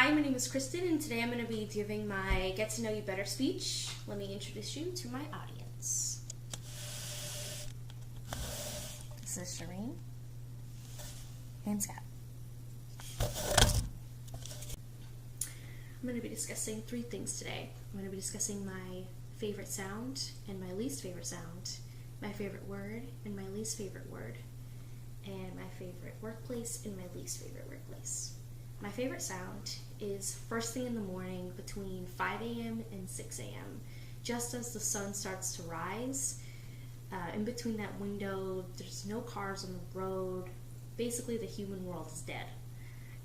Hi, my name is Kristen, and today I'm going to be giving my Get to Know You Better speech. Let me introduce you to my audience. This is Shireen and Scott. I'm going to be discussing three things today. I'm going to be discussing my favorite sound and my least favorite sound, my favorite word and my least favorite word, and my favorite workplace and my least favorite workplace. My favorite sound is first thing in the morning between 5 a.m. and 6 a.m. Just as the sun starts to rise. In between that window, there's no cars on the road. Basically, the human world is dead.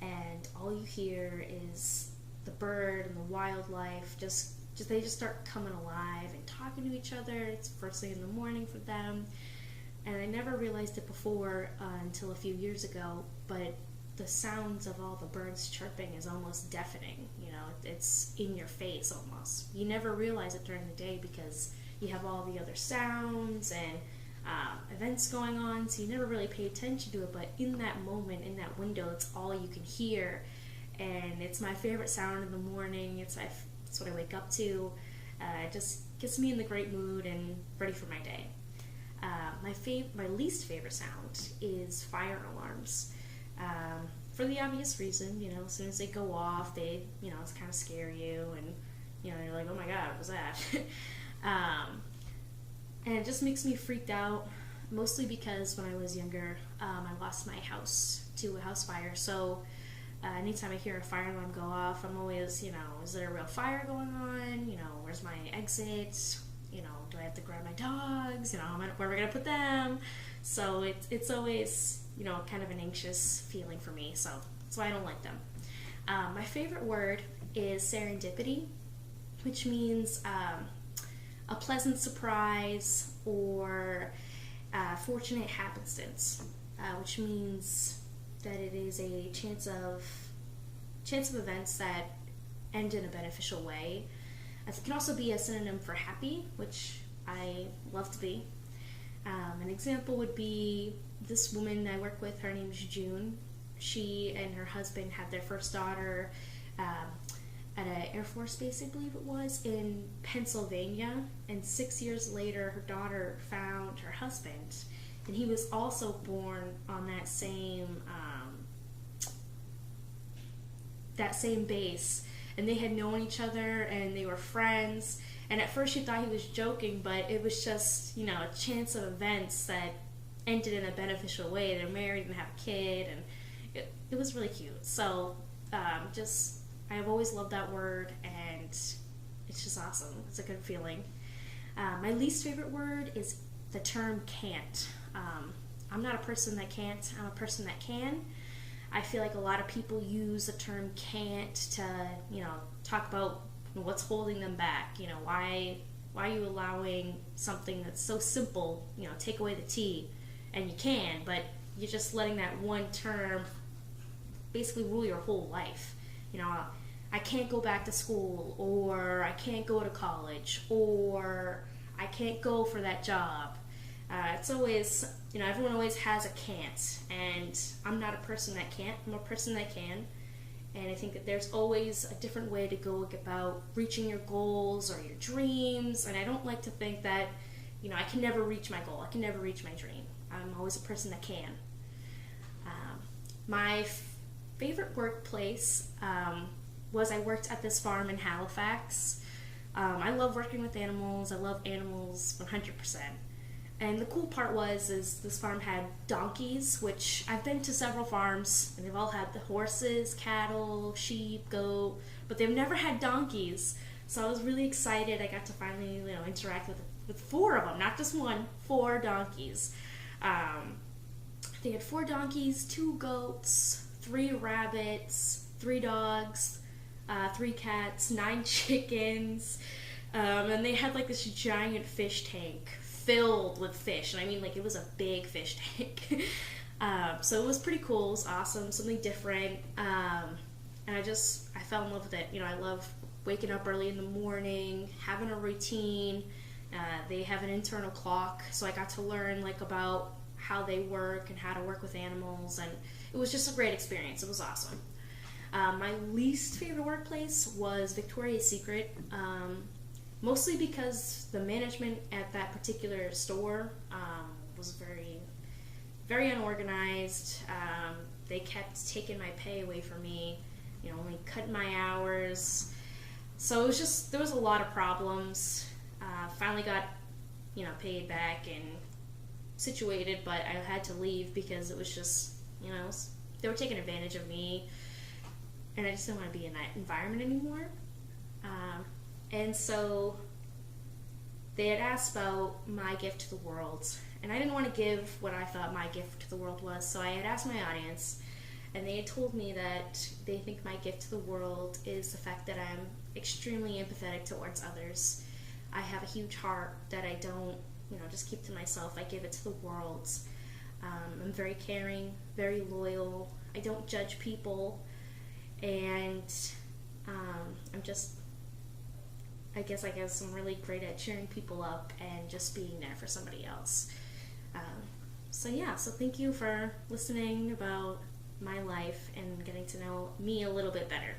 And all you hear is the bird and the wildlife. They just start coming alive and talking to each other. It's first thing in the morning for them. And I never realized it before until a few years ago, but the sounds of all the birds chirping is almost deafening. You know, it's in your face almost. You never realize it during the day because you have all the other sounds and events going on, so you never really pay attention to it, but in that moment, in that window, it's all you can hear, and it's my favorite sound in the morning. It's what I wake up to. It just gets me in the great mood and ready for my day. My least favorite sound is fire alarms. For the obvious reason, you know, as soon as they go off, it's kind of scare you, and, you know, you're like, oh my god, what was that? And it just makes me freaked out, mostly because when I was younger, I lost my house to a house fire, so anytime I hear a fire alarm go off, I'm always, you know, is there a real fire going on? You know, where's my exit? You know, do I have to grab my dogs? You know, where am I going to put them? So it's always, you know, kind of an anxious feeling for me, so that's why I don't like them. My favorite word is serendipity, which means a pleasant surprise or fortunate happenstance, which means that it is a chance of events that end in a beneficial way. It can also be a synonym for happy, which I love to be. An example would be this woman I work with, her name's June. She and her husband had their first daughter at an Air Force base, I believe it was, in Pennsylvania, and 6 years later her daughter found her husband, and he was also born on that same base, and they had known each other and they were friends, and at first she thought he was joking, but it was just, you know, a chance of events that ended in a beneficial way. They're married and have a kid, and it was really cute. So I've always loved that word, and it's just awesome. It's a good feeling. My least favorite word is the term can't. I'm not a person that can't, I'm a person that can. I feel like a lot of people use the term can't to, you know, talk about what's holding them back. You know, why are you allowing something that's so simple, you know, take away the T, and you can, but you're just letting that one term basically rule your whole life. You know, I can't go back to school, or I can't go to college, or I can't go for that job. It's always, you know, everyone always has a can't, and I'm not a person that can't, I'm a person that can, and I think that there's always a different way to go about reaching your goals or your dreams, and I don't like to think that, you know, I can never reach my goal, I can never reach my dream. I'm always a person that can. My favorite workplace was I worked at this farm in Halifax. I love working with animals. I love animals 100%. And the cool part is this farm had donkeys, which I've been to several farms, and they've all had the horses, cattle, sheep, goat, but they've never had donkeys. So I was really excited. I got to finally, you know, interact with four of them, not just one, four donkeys. They had 4 donkeys, 2 goats, 3 rabbits, 3 dogs, 3 cats, 9 chickens, and they had like this giant fish tank filled with fish, and I mean, like, it was a big fish tank. So it was pretty cool. It was awesome, something different, and I fell in love with it. You know, I love waking up early in the morning, having a routine. They have an internal clock, so I got to learn like about how they work and how to work with animals, and it was just a great experience. It was awesome. My least favorite workplace was Victoria's Secret, mostly because the management at that particular store was very, very unorganized. They kept taking my pay away from me, only cutting my hours. So it was just, there was a lot of problems. Finally got, paid back and situated, but I had to leave because it was just, they were taking advantage of me, and I just didn't want to be in that environment anymore. And so they had asked about my gift to the world, and I didn't want to give what I thought my gift to the world was, so I had asked my audience, and they had told me that they think my gift to the world is the fact that I'm extremely empathetic towards others. I have a huge heart that I don't, just keep to myself. I give it to the world. I'm very caring, very loyal. I don't judge people, and I'm just, I guess I'm really great at cheering people up and just being there for somebody else. So thank you for listening about my life and getting to know me a little bit better.